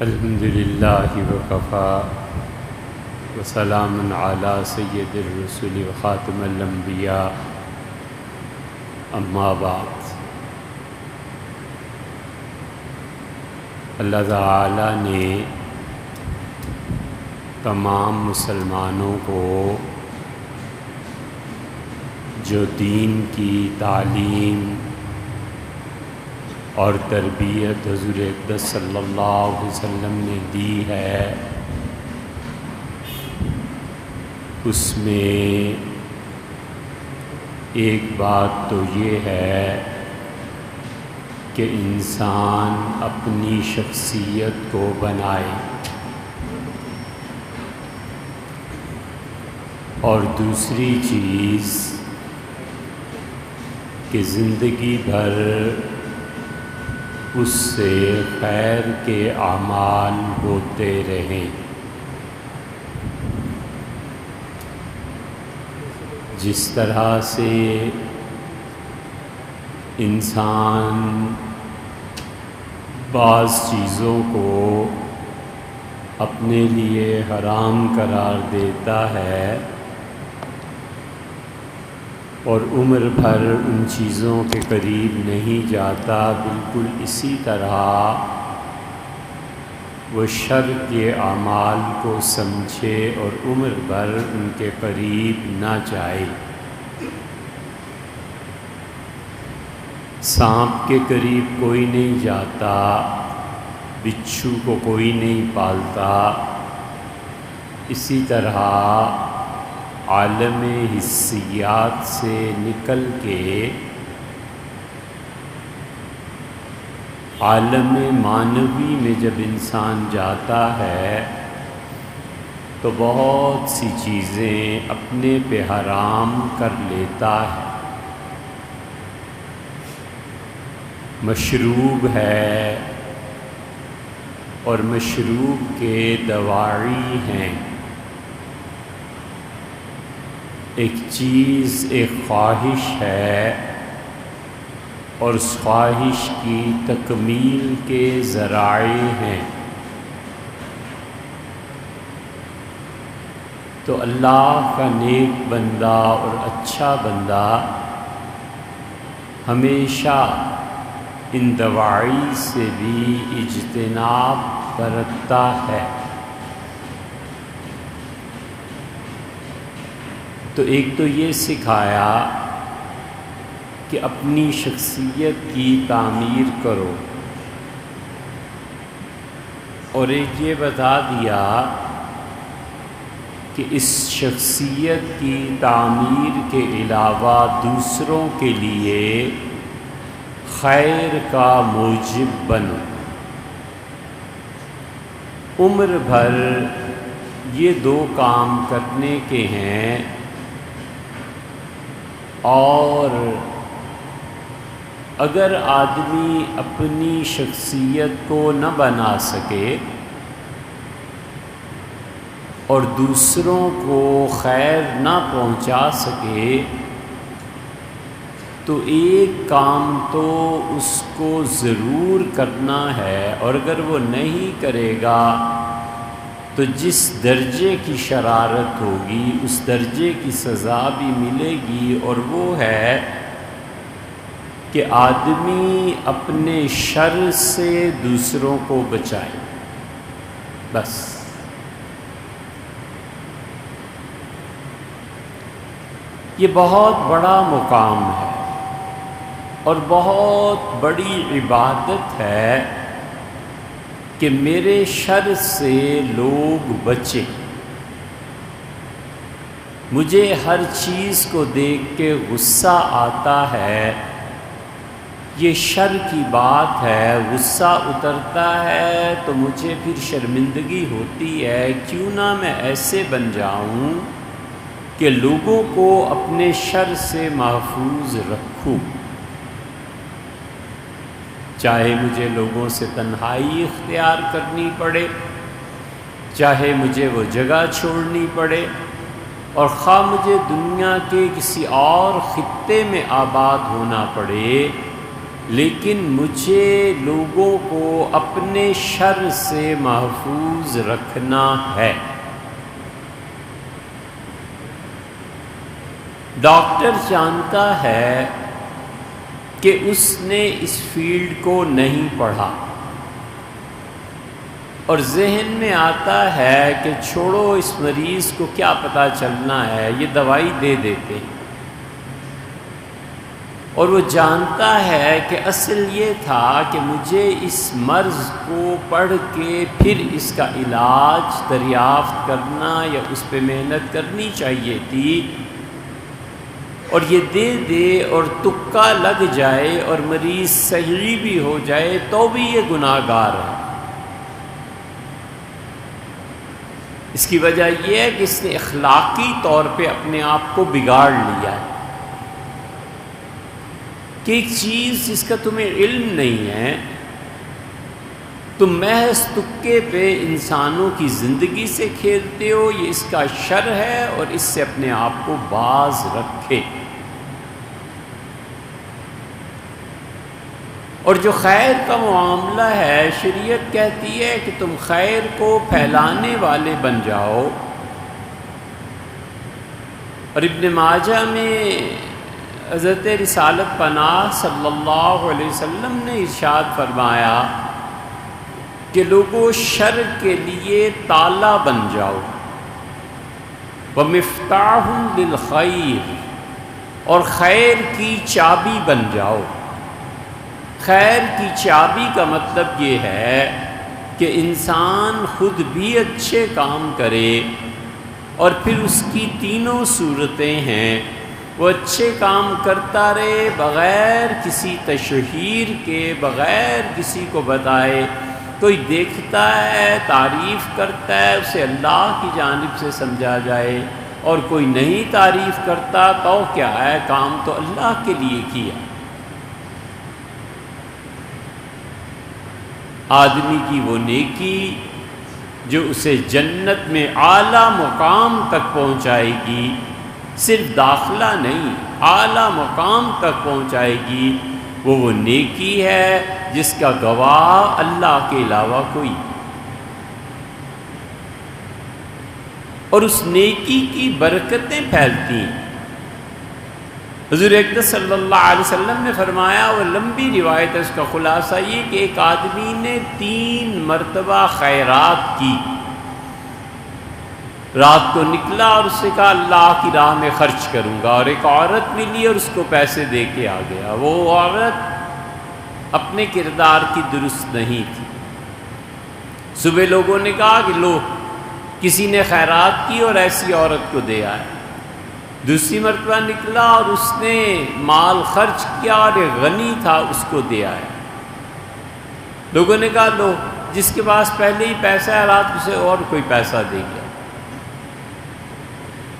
الحمد للہ وکفیٰ وسلام علی سید الرسل وخاتم الانبیاء اما بعد۔ اللہ تعالی نے تمام مسلمانوں کو جو دین کی تعلیم اور تربیت حضور اقدس صلی اللہ علیہ وسلم نے دی ہے، اس میں ایک بات تو یہ ہے کہ انسان اپنی شخصیت کو بنائے، اور دوسری چیز کہ زندگی بھر اس سے خیر کے اعمال ہوتے رہیں۔ جس طرح سے انسان بعض چیزوں کو اپنے لیے حرام قرار دیتا ہے اور عمر بھر ان چیزوں کے قریب نہیں جاتا، بالکل اسی طرح وہ شر کے اعمال کو سمجھے اور عمر بھر ان کے قریب نہ جائے۔ سانپ کے قریب کوئی نہیں جاتا، بچھو کو کوئی نہیں پالتا، اسی طرح عالم حسیات سے نکل کے عالم معنوی میں جب انسان جاتا ہے تو بہت سی چیزیں اپنے پہ حرام کر لیتا ہے۔ مشروب ہے اور مشروب کے دواعی ہیں۔ ایک چیز ایک خواہش ہے اور اس خواہش کی تکمیل کے ذرائع ہیں، تو اللہ کا نیک بندہ اور اچھا بندہ ہمیشہ ان دواعی سے بھی اجتناب برتتا ہے۔ تو ایک تو یہ سکھایا کہ اپنی شخصیت کی تعمیر کرو، اور ایک یہ بتا دیا کہ اس شخصیت کی تعمیر کے علاوہ دوسروں کے لیے خیر کا موجب بنو۔ عمر بھر یہ دو کام کرنے کے ہیں، اور اگر آدمی اپنی شخصیت کو نہ بنا سکے اور دوسروں کو خیر نہ پہنچا سکے تو ایک کام تو اس کو ضرور کرنا ہے، اور اگر وہ نہیں کرے گا تو جس درجے کی شرارت ہوگی اس درجے کی سزا بھی ملے گی، اور وہ ہے کہ آدمی اپنے شر سے دوسروں کو بچائے۔ بس یہ بہت بڑا مقام ہے اور بہت بڑی عبادت ہے کہ میرے شر سے لوگ بچیں۔ مجھے ہر چیز کو دیکھ کے غصہ آتا ہے، یہ شر کی بات ہے، غصہ اترتا ہے تو مجھے پھر شرمندگی ہوتی ہے، کیوں نہ میں ایسے بن جاؤں کہ لوگوں کو اپنے شر سے محفوظ رکھوں، چاہے مجھے لوگوں سے تنہائی اختیار کرنی پڑے، چاہے مجھے وہ جگہ چھوڑنی پڑے، اور خواہ مجھے دنیا کے کسی اور خطے میں آباد ہونا پڑے، لیکن مجھے لوگوں کو اپنے شر سے محفوظ رکھنا ہے۔ ڈاکٹر جانتا ہے کہ اس نے اس فیلڈ کو نہیں پڑھا، اور ذہن میں آتا ہے کہ چھوڑو اس مریض کو کیا پتہ چلنا ہے، یہ دوائی دے دیتے ہیں، اور وہ جانتا ہے کہ اصل یہ تھا کہ مجھے اس مرض کو پڑھ کے پھر اس کا علاج دریافت کرنا یا اس پہ محنت کرنی چاہیے تھی، اور یہ دے دے اور تکا لگ جائے اور مریض صحیح بھی ہو جائے تو بھی یہ گناہ گار ہے۔ اس کی وجہ یہ ہے کہ اس نے اخلاقی طور پہ اپنے آپ کو بگاڑ لیا ہے کہ ایک چیز جس کا تمہیں علم نہیں ہے، تم محض تکے پہ انسانوں کی زندگی سے کھیلتے ہو، یہ اس کا شر ہے اور اس سے اپنے آپ کو باز رکھے۔ اور جو خیر کا معاملہ ہے، شریعت کہتی ہے کہ تم خیر کو پھیلانے والے بن جاؤ، اور ابن ماجہ میں حضرت رسالت پناہ صلی اللہ علیہ وسلم نے ارشاد فرمایا کہ لوگوں شر کے لیے تالا بن جاؤ، وَمِفْتَاحٌ لِلْخَيْرِ، اور خیر کی چابی بن جاؤ۔ خیر کی چابی کا مطلب یہ ہے کہ انسان خود بھی اچھے کام کرے، اور پھر اس کی تینوں صورتیں ہیں، وہ اچھے کام کرتا رہے بغیر کسی تشہیر کے، بغیر کسی کو بتائے، کوئی دیکھتا ہے تعریف کرتا ہے اسے اللہ کی جانب سے سمجھا جائے، اور کوئی نہیں تعریف کرتا تو کیا ہے، کام تو اللہ کے لیے کیا۔ آدمی کی وہ نیکی جو اسے جنت میں اعلیٰ مقام تک پہنچائے گی، صرف داخلہ نہیں، اعلیٰ مقام تک پہنچائے گی، وہ نیکی ہے جس کا گواہ اللہ کے علاوہ کوئی، اور اس نیکی کی برکتیں پھیلتی ہیں۔ حضور اقدس صلی اللہ علیہ وسلم نے فرمایا، وہ لمبی روایت ہے، اس کا خلاصہ یہ کہ ایک آدمی نے 3 مرتبہ خیرات کی، رات کو نکلا اور اس سے کہا اللہ کی راہ میں خرچ کروں گا، اور ایک عورت ملی اور اس کو پیسے دے کے آ گیا۔ وہ عورت اپنے کردار کی درست نہیں تھی۔ صبح لوگوں نے کہا کہ لو کسی نے خیرات کی اور ایسی عورت کو دے آئے۔ دوسری مرتبہ نکلا اور اس نے مال خرچ کیا اور ایک غنی تھا اس کو دے آئے۔ لوگوں نے کہا لو جس کے پاس پہلے ہی پیسہ ہے رات اسے اور کوئی پیسہ دے گیا۔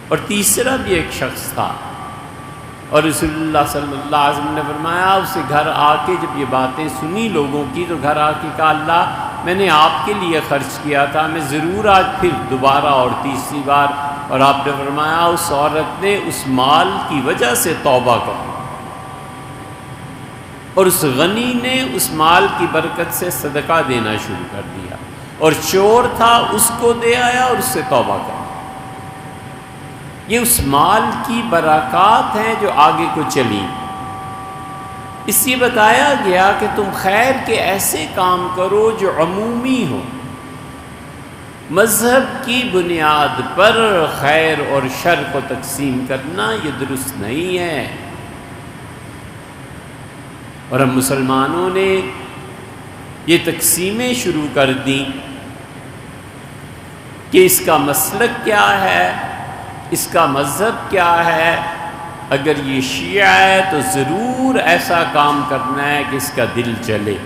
اور تیسرا بھی ایک شخص تھا، اور رسول اللہ صلی اللہ علیہ وسلم نے فرمایا، اسے گھر آ کے جب یہ باتیں سنی لوگوں کی تو گھر آ کے کہا اللہ میں نے آپ کے لیے خرچ کیا تھا، میں ضرور آج پھر دوبارہ اور تیسری بار، اور آپ نے فرمایا اس عورت نے اس مال کی وجہ سے توبہ کر، اور اس غنی نے اس مال کی برکت سے صدقہ دینا شروع کر دیا، اور چور تھا اس کو دے آیا اور اس سے توبہ کر۔ یہ اس مال کی برکات ہیں جو آگے کو چلی۔ اس لیے بتایا گیا کہ تم خیر کے ایسے کام کرو جو عمومی ہو۔ مذہب کی بنیاد پر خیر اور شر کو تقسیم کرنا یہ درست نہیں ہے، اور ہم مسلمانوں نے یہ تقسیمیں شروع کر دیں کہ اس کا مسلک کیا ہے، اس کا مذہب کیا ہے۔ اگر یہ شیعہ ہے تو ضرور ایسا کام کرنا ہے کہ اس کا دل جلے،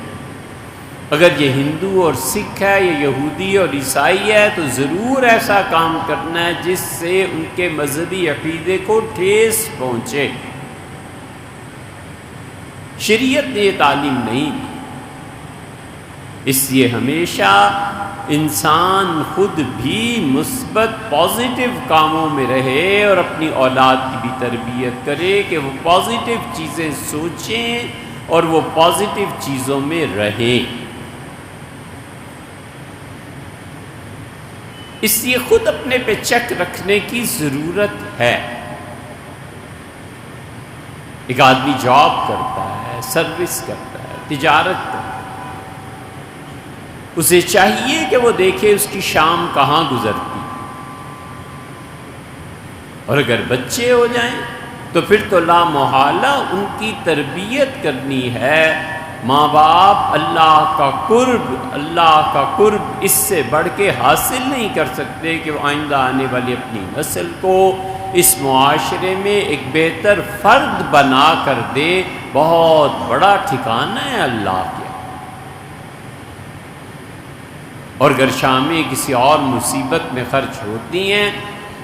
اگر یہ ہندو اور سکھ ہے یا یہودی اور عیسائی ہے تو ضرور ایسا کام کرنا ہے جس سے ان کے مذہبی عقیدے کو ٹھیس پہنچے۔ شریعت نے یہ تعلیم نہیں دی، اس لیے ہمیشہ انسان خود بھی مثبت پازیٹیو کاموں میں رہے اور اپنی اولاد کی بھی تربیت کرے کہ وہ پازیٹیو چیزیں سوچیں اور وہ پازیٹیو چیزوں میں رہیں۔ اس لیے خود اپنے پہ چیک رکھنے کی ضرورت ہے۔ ایک آدمی جاب کرتا ہے، سروس کرتا ہے، تجارت کرتا ہے، اسے چاہیے کہ وہ دیکھے اس کی شام کہاں گزرتی، اور اگر بچے ہو جائیں تو پھر تو لا محالہ ان کی تربیت کرنی ہے۔ ماں باپ اللہ کا قرب اس سے بڑھ کے حاصل نہیں کر سکتے کہ وہ آئندہ آنے والی اپنی نسل کو اس معاشرے میں ایک بہتر فرد بنا کر دے۔ بہت بڑا ٹھکانہ ہے اللہ کے۔ اور اگر شامیں کسی اور مصیبت میں خرچ ہوتی ہیں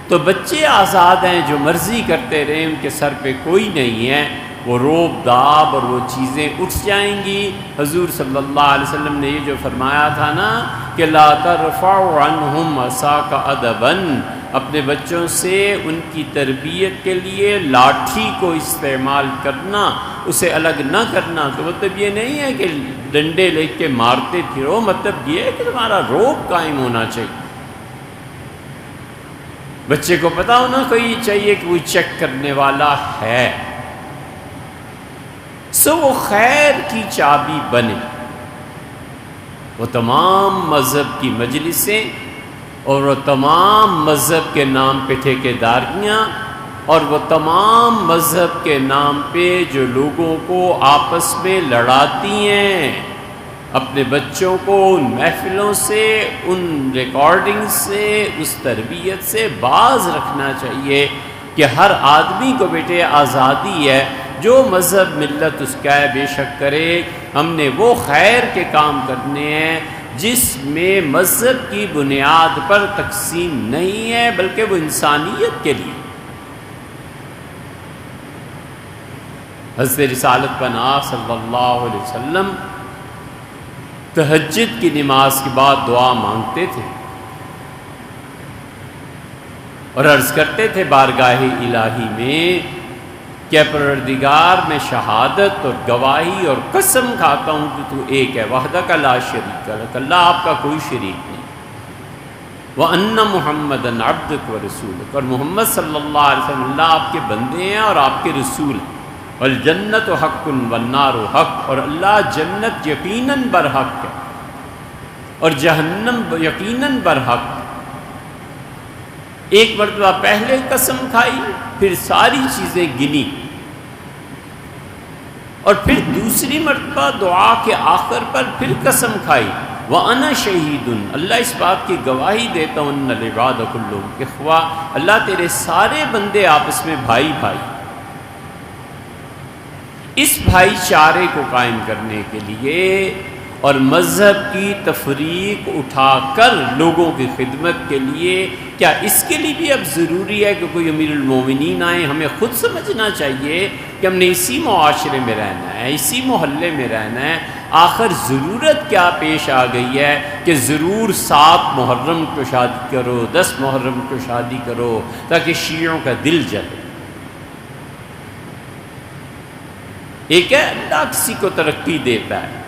تو بچے آزاد ہیں، جو مرضی کرتے رہیں، ان کے سر پہ کوئی نہیں ہے۔ وہ روب داب اور وہ چیزیں اٹھ جائیں گی۔ حضور صلی اللہ علیہ وسلم نے یہ جو فرمایا تھا نا کہ لا ترفع عنہم عصاک ادبا، اپنے بچوں سے ان کی تربیت کے لیے لاٹھی کو استعمال کرنا، اسے الگ نہ کرنا۔ تو مطلب یہ نہیں ہے کہ ڈنڈے لے کے مارتے پھرو، مطلب یہ ہے کہ تمہارا روب قائم ہونا چاہیے۔ بچے کو پتہ ہونا چاہیے کہ وہ چیک کرنے والا ہے، سو وہ خیر کی چابی بنے۔ وہ تمام مذہب کی مجلسیں اور وہ تمام مذہب کے نام پہ ٹھیکیداریاں اور وہ تمام مذہب کے نام پہ جو لوگوں کو آپس میں لڑاتی ہیں، اپنے بچوں کو ان محفلوں سے، ان ریکارڈنگ سے، اس تربیت سے باز رکھنا چاہیے کہ ہر آدمی کو بیٹے آزادی ہے، جو مذہب ملت اس کا ہے بے شک کرے۔ ہم نے وہ خیر کے کام کرنے ہیں جس میں مذہب کی بنیاد پر تقسیم نہیں ہے، بلکہ وہ انسانیت کے لیے۔ حضرت رسالت پناہ صلی اللہ علیہ وسلم تہجد کی نماز کے بعد دعا مانگتے تھے اور عرض کرتے تھے بارگاہ الہی میں کہ پروردگار میں شہادت اور گواہی اور قسم کھاتا ہوں کہ تو ایک ہے، وحدک لا شریک لک، اللہ آپ کا کوئی شریک نہیں، وَأَنَّ مُحَمَّدًا عَبْدُكَ وَرَسُولُكَ، اور محمد صلی اللہ علیہ وسلم اللہ آپ کے بندے ہیں اور آپ کے رسول ہیں، وَالْجَنَّةُ حَقٌّ وَالنَّارُ حَقٌّ، اور اللہ جنت یقیناً برحق ہے اور جہنم یقیناً برحق ہے۔ ایک مرتبہ پہلے قسم کھائی، پھر ساری چیزیں گنی، اور پھر دوسری مرتبہ دعا کے آخر پر پھر قسم کھائی، وَأَنَا شَهِيدٌ، اللہ اس بات کی گواہی دیتا ہوں، إِنَّ الْعِبَادَ كُلُّهُمْ إِخْوَةٌ، اللہ تیرے سارے بندے آپس میں بھائی بھائی۔ اس بھائی چارے کو قائم کرنے کے لیے اور مذہب کی تفریق اٹھا کر لوگوں کی خدمت کے لیے، کیا اس کے لیے بھی اب ضروری ہے کہ کوئی امیر المومنین آئے؟ ہمیں خود سمجھنا چاہیے کہ ہم نے اسی معاشرے میں رہنا ہے، اسی محلے میں رہنا ہے۔ آخر ضرورت کیا پیش آ گئی ہے کہ ضرور 7 محرم کو شادی کرو، 10 محرم کو شادی کرو تاکہ شیعوں کا دل جلے۔ ایک ہے اللہ کسی کو ترقی دیتا ہے،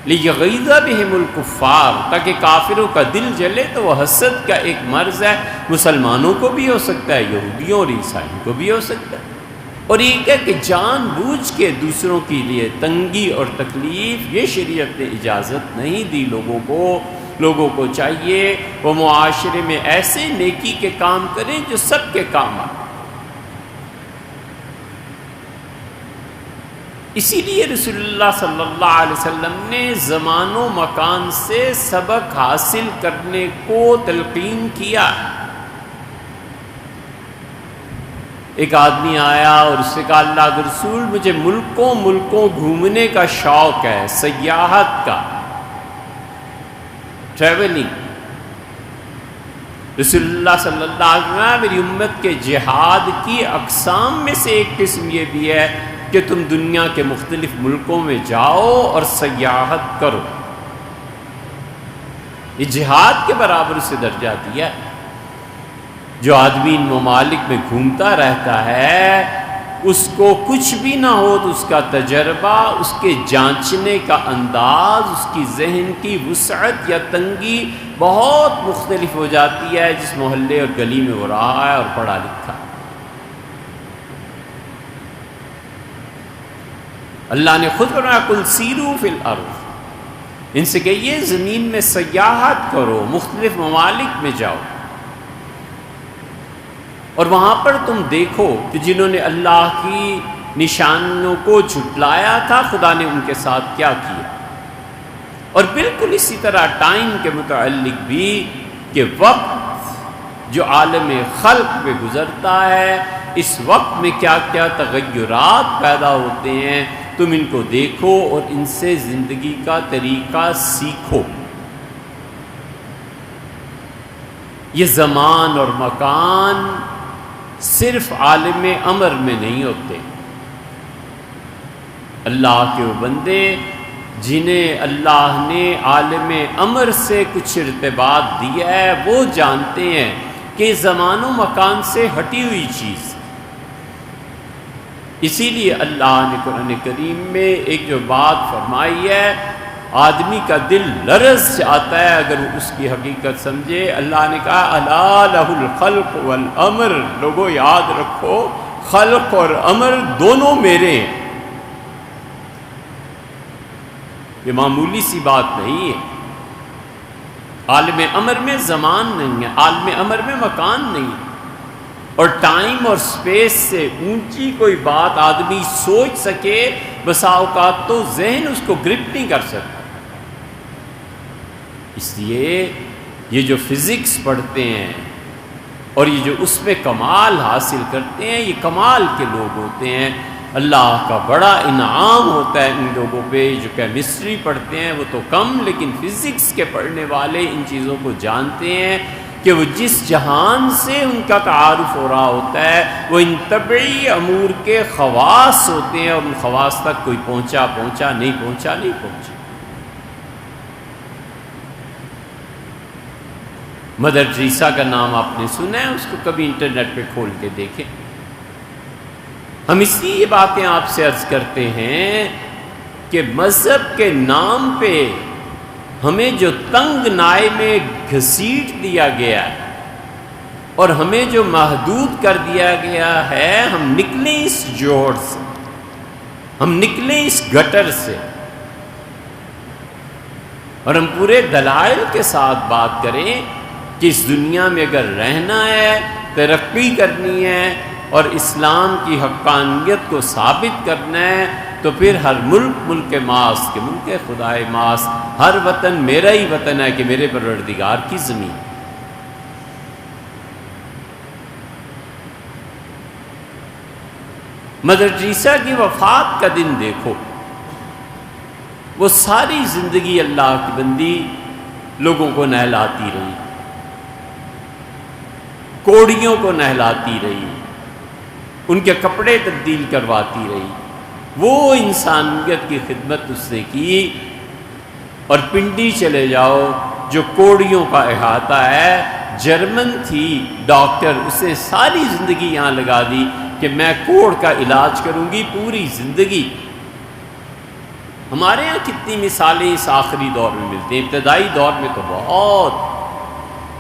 لِيَغِيظَ بِهِمُ الْكُفَّارَ، تاکہ کافروں کا دل جلے، تو وہ حسد کا ایک مرض ہے، مسلمانوں کو بھی ہو سکتا ہے، یہودیوں اور عیسائیوں کو بھی ہو سکتا ہے۔ اور ایک ہے کہ جان بوجھ کے دوسروں کے لیے تنگی اور تکلیف، یہ شریعت نے اجازت نہیں دی لوگوں کو۔ لوگوں کو چاہیے وہ معاشرے میں ایسے نیکی کے کام کریں جو سب کے کام آئے۔ اسی لیے رسول اللہ صلی اللہ علیہ وسلم نے زمان و مکان سے سبق حاصل کرنے کو تلقین کیا۔ ایک آدمی آیا اور اس سے کہا اللہ کے رسول مجھے ملکوں گھومنے کا شوق ہے، سیاحت کا، ٹریولنگ۔ رسول اللہ صلی اللہ علیہ وسلم میری امت کے جہاد کی اقسام میں سے ایک قسم یہ بھی ہے کہ تم دنیا کے مختلف ملکوں میں جاؤ اور سیاحت کرو۔ یہ جہاد کے برابر سے درجہ دیا ہے۔ جو آدمی ان ممالک میں گھومتا رہتا ہے اس کو کچھ بھی نہ ہو تو اس کا تجربہ، اس کے جانچنے کا انداز، اس کی ذہن کی وسعت یا تنگی بہت مختلف ہو جاتی ہے جس محلے اور گلی میں وہ رہا ہے اور پڑھا لکھا ہے۔ اللہ نے خود فرمایا قل سیروا فی الارض، ان سے کہیے زمین میں سیاحت کرو، مختلف ممالک میں جاؤ، اور وہاں پر تم دیکھو کہ جنہوں نے اللہ کی نشانوں کو جھٹلایا تھا خدا نے ان کے ساتھ کیا کیا۔ اور بالکل اسی طرح ٹائم کے متعلق بھی کہ وقت جو عالم خلق پہ گزرتا ہے، اس وقت میں کیا کیا تغیرات پیدا ہوتے ہیں، تم ان کو دیکھو اور ان سے زندگی کا طریقہ سیکھو۔ یہ زمان اور مکان صرف عالم امر میں نہیں ہوتے۔ اللہ کے وہ بندے جنہیں اللہ نے عالم امر سے کچھ ارتباط دیا ہے، وہ جانتے ہیں کہ زمان و مکان سے ہٹی ہوئی چیز۔ اسی لیے اللہ نے قرآن کریم میں ایک جو بات فرمائی ہے، آدمی کا دل لرز آتا ہے اگر وہ اس کی حقیقت سمجھے۔ اللہ نے کہا الا لہ الخلق والامر، لوگوں یاد رکھو خلق اور امر دونوں میرے ہیں۔ یہ معمولی سی بات نہیں ہے۔ عالم امر میں زمان نہیں ہے، عالم امر میں مکان نہیں ہے، اور ٹائم اور سپیس سے اونچی کوئی بات آدمی سوچ سکے بسا اوقات تو ذہن اس کو گرپ نہیں کر سکتا۔ اس لیے یہ جو فزکس پڑھتے ہیں اور یہ جو اس میں کمال حاصل کرتے ہیں، یہ کمال کے لوگ ہوتے ہیں۔ اللہ کا بڑا انعام ہوتا ہے ان لوگوں پہ۔ جو کیمسٹری پڑھتے ہیں وہ تو کم، لیکن فزکس کے پڑھنے والے ان چیزوں کو جانتے ہیں کہ وہ جس جہان سے ان کا تعارف ہو رہا ہوتا ہے وہ ان طبعی امور کے خواص ہوتے ہیں، اور ان خواص تک کوئی پہنچا نہیں پہنچا۔ مدر ٹریسا کا نام آپ نے سنا ہے، اس کو کبھی انٹرنیٹ پہ کھول کے دیکھیں۔ ہم اس لیے یہ باتیں آپ سے عرض کرتے ہیں کہ مذہب کے نام پہ ہمیں جو تنگ نائے میں گھسیٹ دیا گیا ہے اور ہمیں جو محدود کر دیا گیا ہے، ہم نکلیں اس جوڑ سے، ہم نکلیں اس گٹر سے، اور ہم پورے دلائل کے ساتھ بات کریں کہ اس دنیا میں اگر رہنا ہے، ترقی کرنی ہے اور اسلام کی حقانیت کو ثابت کرنا ہے، تو پھر ہر ملک ماس کے ملک خدائے ماس، ہر وطن میرا ہی وطن ہے کہ میرے پروردگار کی زمین۔ مدر ٹریسا کی وفات کا دن دیکھو، وہ ساری زندگی اللہ کی بندی لوگوں کو نہلاتی رہی، کوڑیوں کو نہلاتی رہی، ان کے کپڑے تبدیل کرواتی رہی، وہ انسانیت کی خدمت اس نے کی۔ اور پنڈی چلے جاؤ جو کوڑیوں کا احاطہ ہے، جرمن تھی ڈاکٹر، اس نے ساری زندگی یہاں لگا دی کہ میں کوڑ کا علاج کروں گی پوری زندگی۔ ہمارے یہاں کتنی مثالیں اس آخری دور میں ملتی ہیں، ابتدائی دور میں تو بہت۔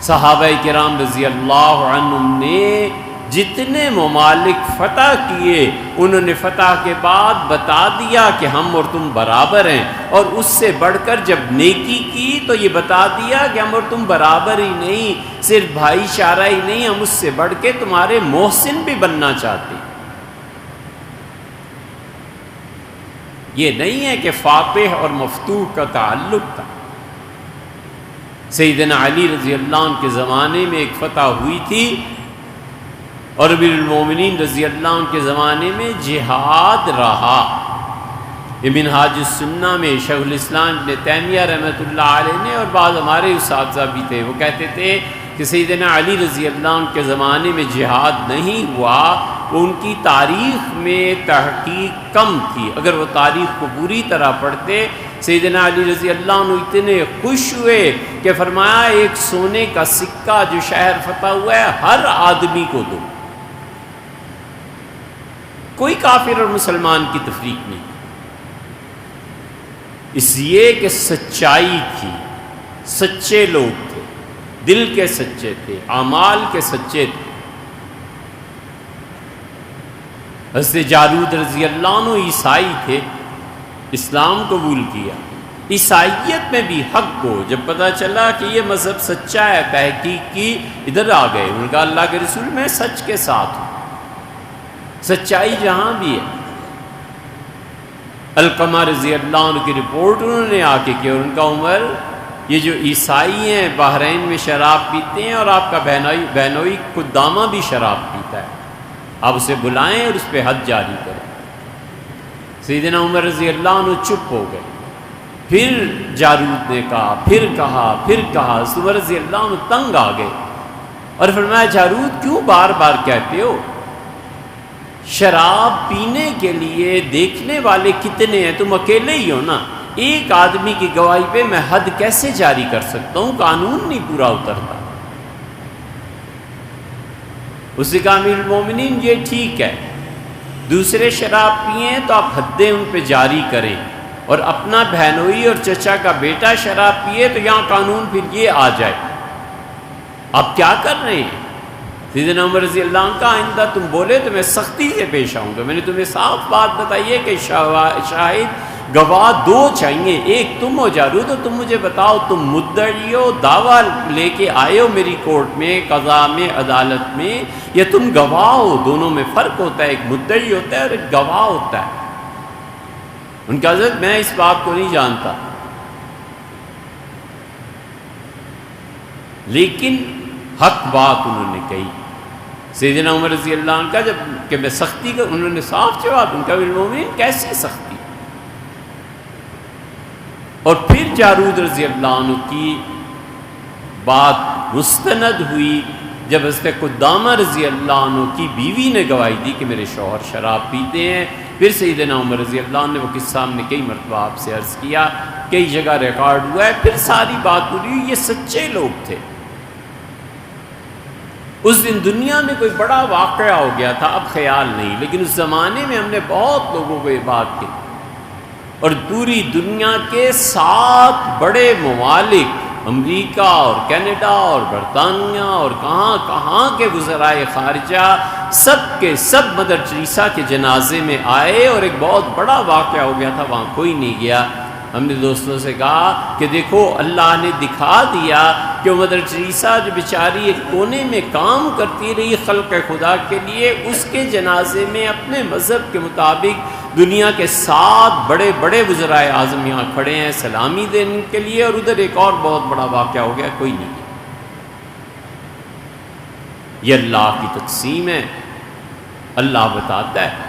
صحابہ کرام رضی اللہ عنہم نے جتنے ممالک فتح کیے، انہوں نے فتح کے بعد بتا دیا کہ ہم اور تم برابر ہیں، اور اس سے بڑھ کر جب نیکی کی تو یہ بتا دیا کہ ہم اور تم برابر ہی نہیں، صرف بھائی چارہ ہی نہیں، ہم اس سے بڑھ کے تمہارے محسن بھی بننا چاہتے ہیں۔ یہ نہیں ہے کہ فاتح اور مفتوح کا تعلق تھا۔ سیدنا علی رضی اللہ عنہ کے زمانے میں ایک فتح ہوئی تھی، اور امیر المومنین رضی اللہ عنہ کے زمانے میں جہاد رہا۔ یہ منہاج السنہ میں شیخ الاسلام ابن تیمیہ رحمۃ اللہ علیہ نے، اور بعض ہمارے اساتذہ بھی تھے، وہ کہتے تھے کہ سیدنا علی رضی اللہ عنہ کے زمانے میں جہاد نہیں ہوا، وہ ان کی تاریخ میں تحقیق کم تھی۔ اگر وہ تاریخ کو پوری طرح پڑھتے، سیدنا علی رضی اللہ عنہ اتنے خوش ہوئے کہ فرمایا ایک سونے کا سکہ جو شہر فتح ہوا ہے ہر آدمی کو دو، کوئی کافر اور مسلمان کی تفریق نہیں، اس لیے کہ سچائی تھی، سچے لوگ تھے، دل کے سچے تھے، اعمال کے سچے تھے۔ حضرت جالوت رضی اللہ عنہ عیسائی تھے، اسلام قبول کیا، عیسائیت میں بھی حق کو جب پتہ چلا کہ یہ مذہب سچا ہے، تحقیق کی، ادھر آ گئے، انہوں نے کہا اللہ کے رسول میں سچ کے ساتھ ہوں، سچائی جہاں بھی ہے۔ علقمہ رضی اللہ عنہ کی رپورٹ انہوں نے آ کے کی، اور ان کا عمر یہ جو عیسائی ہیں بحرین میں شراب پیتے ہیں، اور آپ کا بہنوئی قدامہ بھی شراب پیتا ہے، آپ اسے بلائیں اور اس پہ حد جاری کریں۔ سیدنا عمر رضی اللہ عنہ چپ ہو گئے، پھر جالوت نے کہا، پھر کہا، پھر کہا، عمر رضی اللہ عنہ تنگ آ گئے اور فرمایا جالوت کیوں بار بار کہتے ہو؟ شراب پینے کے لیے دیکھنے والے کتنے ہیں، تم اکیلے ہی ہو نا، ایک آدمی کی گواہی پہ میں حد کیسے جاری کر سکتا ہوں، قانون نہیں پورا اترتا۔ اس نے کہا امیر المومنین یہ ٹھیک ہے، دوسرے شراب پئیں تو آپ حدیں ان پہ جاری کریں، اور اپنا بہنوئی اور چچا کا بیٹا شراب پیے تو یہاں قانون پھر یہ آ جائے، آپ کیا کر رہے ہیں؟ سیدنا عمر رضی اللہ عنہ کا آئندہ تم بولے تو میں سختی سے پیش آؤں گا۔ میں نے تمہیں صاف بات بتائی ہے کہ شاہد گواہ دو چاہیے، ایک تم ہو جالوت، تم مجھے بتاؤ تم مدعی ہو، دعویٰ لے کے آئے ہو میری کورٹ میں، قضا میں، عدالت میں، یا تم گواہ ہو؟ دونوں میں فرق ہوتا ہے، ایک مدعی ہوتا ہے اور ایک گواہ ہوتا ہے۔ ان کا حضرت میں اس بات کو نہیں جانتا، لیکن حق بات انہوں نے کہی۔ سیدنا عمر رضی اللہ عنہ کا جب کہ میں سختی کا، انہوں نے صاف جواب، ان کا بالمومن کیسی سختی؟ اور پھر جالوت رضی اللہ عنہ کی بات مستند ہوئی جب حضرت قدامہ رضی اللہ عنہ کی بیوی نے گواہی دی کہ میرے شوہر شراب پیتے ہیں۔ پھر سیدنا عمر رضی اللہ عنہ نے وہ قصہ ہم نے کئی مرتبہ آپ سے عرض کیا، کئی جگہ ریکارڈ ہوا ہے، پھر ساری بات پوری ہوئی، یہ سچے لوگ تھے۔ اس دن دنیا میں کوئی بڑا واقعہ ہو گیا تھا، اب خیال نہیں، لیکن اس زمانے میں ہم نے بہت لوگوں کو یہ بات کی، اور پوری دنیا کے 7 بڑے ممالک، امریکہ اور کینیڈا اور برطانیہ اور کہاں کہاں کے وزرائے خارجہ، سب کے سب مدر ٹریسا کے جنازے میں آئے، اور ایک بہت بڑا واقعہ ہو گیا تھا، وہاں کوئی نہیں گیا۔ ہم نے دوستوں سے کہا کہ دیکھو اللہ نے دکھا دیا کہ مدر ٹریسا جو بیچاری ایک کونے میں کام کرتی رہی خلق خدا کے لیے، اس کے جنازے میں اپنے مذہب کے مطابق دنیا کے 7 بڑے بڑے وزرائے اعظم یہاں کھڑے ہیں سلامی دینے کے لیے، اور ادھر ایک اور بہت بڑا واقعہ ہو گیا، کوئی نہیں گیا۔ یہ اللہ کی تقسیم ہے، اللہ بتاتا ہے،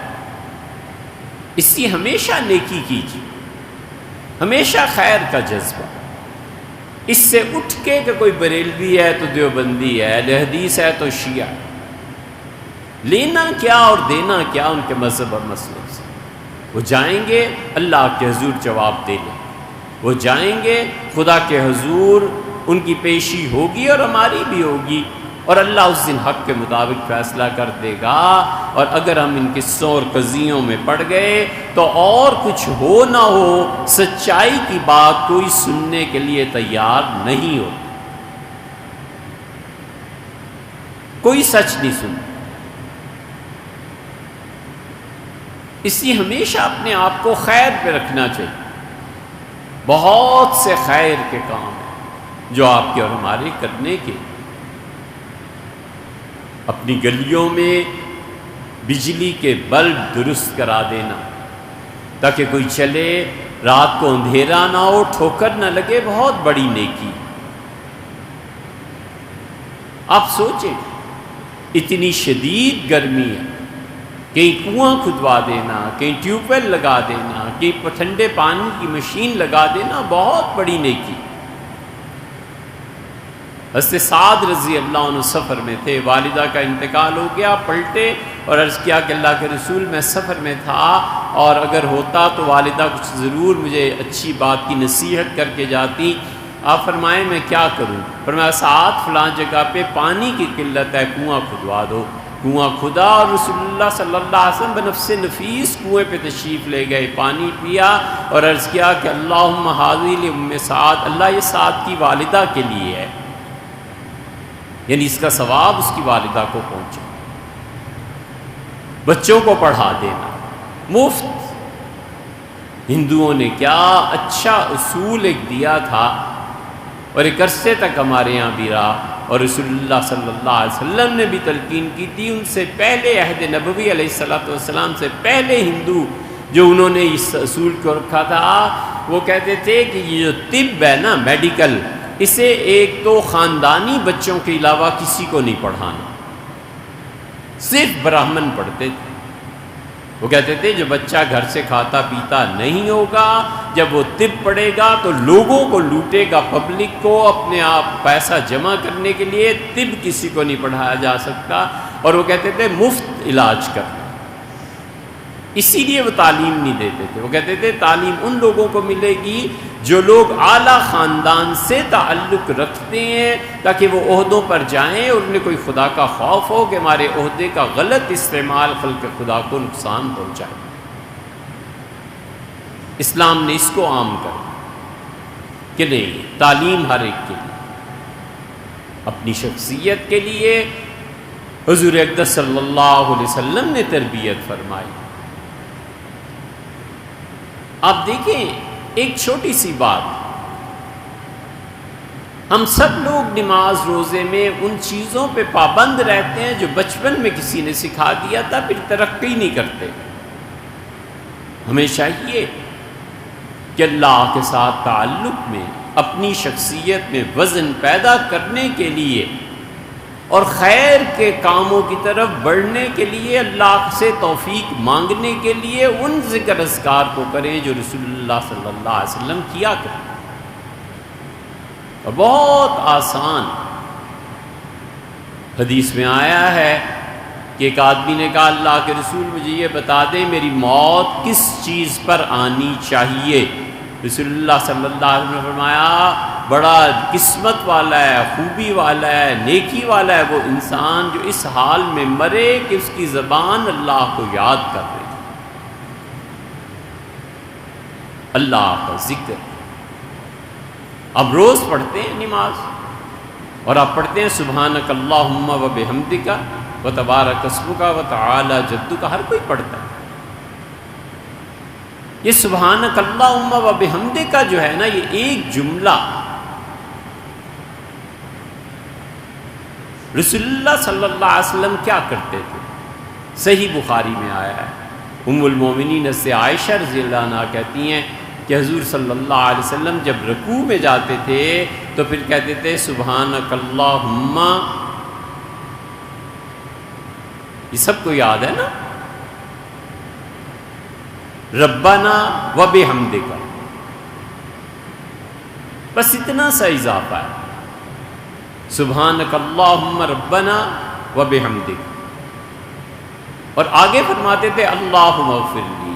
اس لیے ہمیشہ نیکی کیجیے، ہمیشہ خیر کا جذبہ۔ اس سے اٹھ کے کہ کوئی بریلوی ہے تو دیوبندی ہے، اہل حدیث ہے تو شیعہ، لینا کیا اور دینا کیا ان کے مذہب اور مسلک سے؟ وہ جائیں گے اللہ کے حضور جواب دے لیں، وہ جائیں گے خدا کے حضور، ان کی پیشی ہوگی اور ہماری بھی ہوگی، اور اللہ اس دن حق کے مطابق فیصلہ کر دے گا۔ اور اگر ہم ان قصوں اور قضیوں میں پڑ گئے تو اور کچھ ہو نہ ہو، سچائی کی بات کوئی سننے کے لیے تیار نہیں ہو، کوئی سچ نہیں سنتا۔ اس لیے ہمیشہ اپنے آپ کو خیر پہ رکھنا چاہیے۔ بہت سے خیر کے کام ہیں جو آپ کے اور ہمارے کرنے کے۔ اپنی گلیوں میں بجلی کے بلب درست کرا دینا تاکہ کوئی چلے، رات کو اندھیرا نہ ہو، ٹھوکر نہ لگے، بہت بڑی نیکی۔ آپ سوچیں اتنی شدید گرمی ہے، کہیں کنواں کھدوا دینا، کہیں ٹیوب ویل لگا دینا، کہیں ٹھنڈے پانی کی مشین لگا دینا، بہت بڑی نیکی۔ حضرت سعد رضی اللہ عنہ سفر میں تھے، والدہ کا انتقال ہو گیا، پلٹے اور عرض کیا کہ اللہ کے رسول میں سفر میں تھا، اور اگر ہوتا تو والدہ کچھ ضرور مجھے اچھی بات کی نصیحت کر کے جاتی۔ آپ فرمائیں میں کیا کروں؟ فرمایا سعد فلاں جگہ پہ پانی کی قلت ہے، کنواں کھدوا دو۔ کنواں کھدا اور رسول اللہ صلی اللہ علیہ وسلم بنفس نفیس کنویں پہ تشریف لے گئے، پانی پیا اور عرض کیا کہ اللہم ھذی لام سعد، اللہ یہ سعد کی والدہ کے لیے ہے، یعنی اس کا ثواب اس کی والدہ کو پہنچے۔ بچوں کو پڑھا دینا مفت۔ ہندوؤں نے کیا اچھا اصول ایک دیا تھا اور ایک عرصے تک ہمارے یہاں بھی رہا، اور رسول اللہ صلی اللہ علیہ وسلم نے بھی تلقین کی تھی۔ ان سے پہلے عہد نبوی علیہ السلام سے پہلے ہندو جو انہوں نے اس اصول کو رکھا تھا، وہ کہتے تھے کہ یہ جو طب ہے نا، میڈیکل، اسے ایک تو خاندانی بچوں کے علاوہ کسی کو نہیں پڑھانا، صرف برہمن پڑھتے تھے۔ وہ کہتے تھے جو بچہ گھر سے کھاتا پیتا نہیں ہوگا، جب وہ طب پڑھے گا تو لوگوں کو لوٹے گا، پبلک کو اپنے آپ پیسہ جمع کرنے کے لیے، طب کسی کو نہیں پڑھایا جا سکتا۔ اور وہ کہتے تھے مفت علاج کرنا، اسی لیے وہ تعلیم نہیں دیتے تھے۔ وہ کہتے تھے تعلیم ان لوگوں کو ملے گی جو لوگ اعلیٰ خاندان سے تعلق رکھتے ہیں، تاکہ وہ عہدوں پر جائیں اور انہیں کوئی خدا کا خوف ہو کہ ہمارے عہدے کا غلط استعمال خلق خدا کو نقصان پہنچائے۔ اسلام نے اس کو عام کر کہ نہیں، تعلیم ہر ایک کے لیے، اپنی شخصیت کے لیے حضور اقدس صلی اللہ علیہ وسلم نے تربیت فرمائی۔ آپ دیکھیں ایک چھوٹی سی بات، ہم سب لوگ نماز روزے میں ان چیزوں پہ پابند رہتے ہیں جو بچپن میں کسی نے سکھا دیا تھا، پھر ترقی نہیں کرتے۔ ہمیں چاہیے کہ اللہ کے ساتھ تعلق میں، اپنی شخصیت میں وزن پیدا کرنے کے لیے اور خیر کے کاموں کی طرف بڑھنے کے لیے، اللہ سے توفیق مانگنے کے لیے ان ذکر اذکار کو کریں جو رسول اللہ صلی اللہ علیہ وسلم کیا کریں۔ اور بہت آسان، حدیث میں آیا ہے کہ ایک آدمی نے کہا اللہ کے رسول مجھے یہ بتا دیں میری موت کس چیز پر آنی چاہیے؟ رسول اللہ صلی اللہ علیہ وسلم نے فرمایا بڑا قسمت والا ہے، خوبی والا ہے، نیکی والا ہے وہ انسان جو اس حال میں مرے کہ اس کی زبان اللہ کو یاد کر رہی ہے، اللہ کا ذکر۔ اب روز پڑھتے ہیں نماز، اور آپ پڑھتے ہیں سبحانک اللہم و بحمدک و تبارک اسمک و تعالی جدک، ہر کوئی پڑھتا ہے۔ یہ سبحانک اللہم و بحمدک جو ہے نا، یہ ایک جملہ رسول اللہ صلی اللہ علیہ وسلم کیا کرتے تھے؟ صحیح بخاری میں آیا ہے، ام المومنین سے عائشہ رضی اللہ عنہا کہتی ہیں کہ حضور صلی اللہ علیہ وسلم جب رکوع میں جاتے تھے تو پھر کہتے تھے سبحانک اللہم، یہ سب کو یاد ہے نا، ربنا و بحمدک، بس اتنا سا اضافہ ہے، سبحانک اللہم ربنا و بحمدک۔ اور آگے فرماتے تھے اللہم اغفر لی،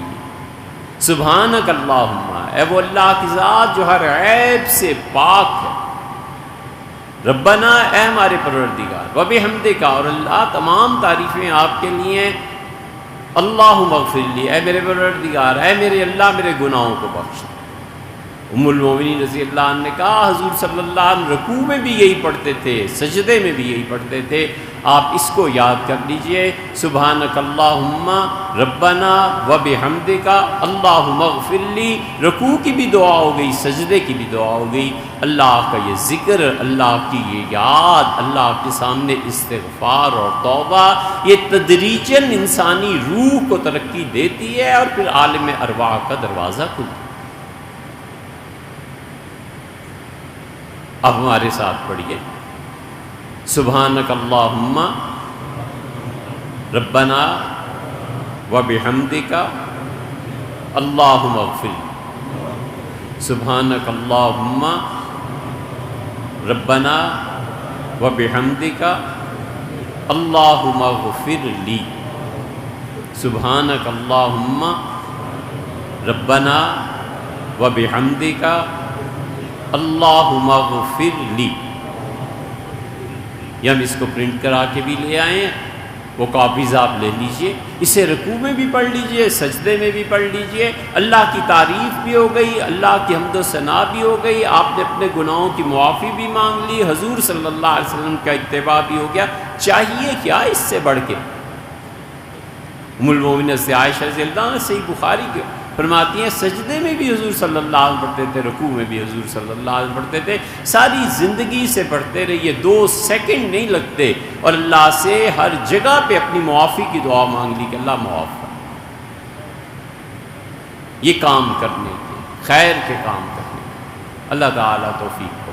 سبحانک اللہم، اے وہ اللہ کی ذات جو ہر عیب سے پاک ہے، ربنا اے ہمارے پروردگار، و بحمدک، اور اللہ تمام تعریفیں آپ کے لیے، اللہم اغفر لی، اے میرے پروردگار، اے میرے اللہ میرے گناہوں کو بخش۔ ام المومنین رضی اللہ عنہ نے کہا حضور صلی اللہ علیہ وسلم رکوع میں بھی یہی پڑھتے تھے، سجدے میں بھی یہی پڑھتے تھے، آپ اس کو یاد کر لیجئے، سبحانک اللہم ربنا و بحمدک اللہم اغفر لی۔ رکوع کی بھی دعا ہو گئی، سجدے کی بھی دعا ہو گئی، اللہ کا یہ ذکر، اللہ کی یہ یاد، اللہ کے سامنے استغفار اور توبہ، یہ تدریجاً انسانی روح کو ترقی دیتی ہے اور پھر عالم ارواح کا دروازہ کھلتا ہے۔ اب ہمارے ساتھ پڑھیے، سبحانک اللہم ربنا و بحمدک اللہم اغفر، سبحانک اللہم ربنا و بحمدک اللہم اغفر لی، سبحانک اللہم ربنا و بحمدک اللہم اغفر لی۔ یہ ہم اس کو پرنٹ کرا کے بھی لے آئے ہیں وہ کاپیز آپ لے لیجئے، اسے رکوع میں بھی پڑھ لیجئے، سجدے میں بھی پڑھ لیجئے، اللہ کی تعریف بھی ہو گئی، اللہ کی حمد و ثنا بھی ہو گئی، آپ نے اپنے گناہوں کی معافی بھی مانگ لی، حضور صلی اللہ علیہ وسلم کا اتباع بھی ہو گیا، چاہیے کیا اس سے بڑھ کے؟ ام المومنین سے عائشہ رضی اللہ عنہ صحیح بخاری کے فرماتی ہیں سجدے میں بھی حضور صلی اللہ علیہ وسلم پڑھتے تھے، رکوع میں بھی حضور صلی اللہ علیہ وسلم پڑھتے تھے، ساری زندگی سے پڑھتے رہیے، 2 سیکنڈ نہیں لگتے، اور اللہ سے ہر جگہ پہ اپنی معافی کی دعا مانگ لی کہ اللہ معاف کر۔ یہ کام کرنے کے، خیر کے کام کرنے کے، اللہ تعالیٰ توفیق